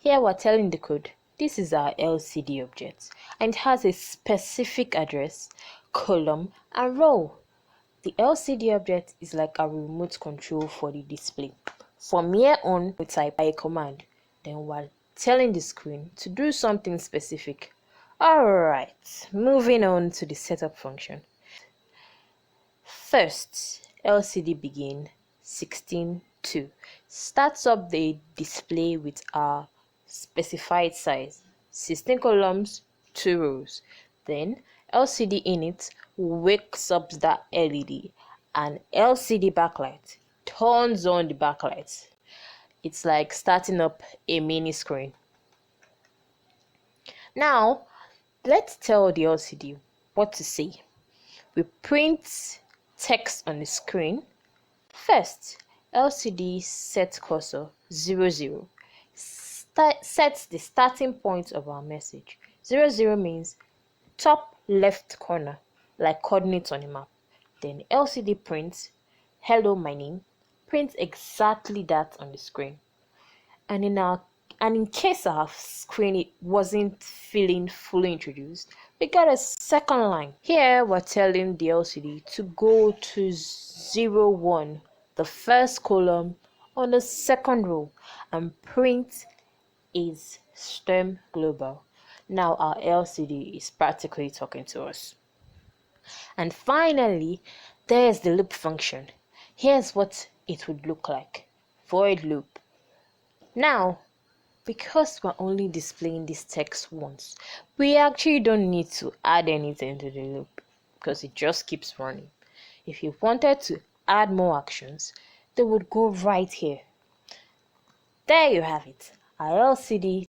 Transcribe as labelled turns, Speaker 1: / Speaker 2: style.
Speaker 1: Here we're telling the code, this is our LCD object, and it has a specific address, column, and row. The LCD object is like a remote control for the display. From here on, we type a command, then we're telling the screen to do something specific. Alright, moving on to the setup function. First, LCD begin 16:2 starts up the display with our specified size, 16 columns, 2 rows. Then LCD init wakes up that LED and LCD backlight turns on the backlight. It's like starting up a mini screen. Now, let's tell the LCD what to say. We print text on the screen. First, LCD set cursor 00. Sets the starting point of our message. 00 means top left corner, like coordinates on a map. Then LCD prints hello my name, print exactly that on the screen. And in case our screen it wasn't feeling fully introduced, we got a second line. Here we're telling the LCD to go to 01, the first column on the second row, and print is STEM global. Now our LCD is practically talking to us. And finally, there's the loop function. Here's what it would look like. Void loop. Now, because we're only displaying this text once, we actually don't need to add anything to the loop because it just keeps running. If you wanted to add more actions, they would go right here. There you have it. Our LCD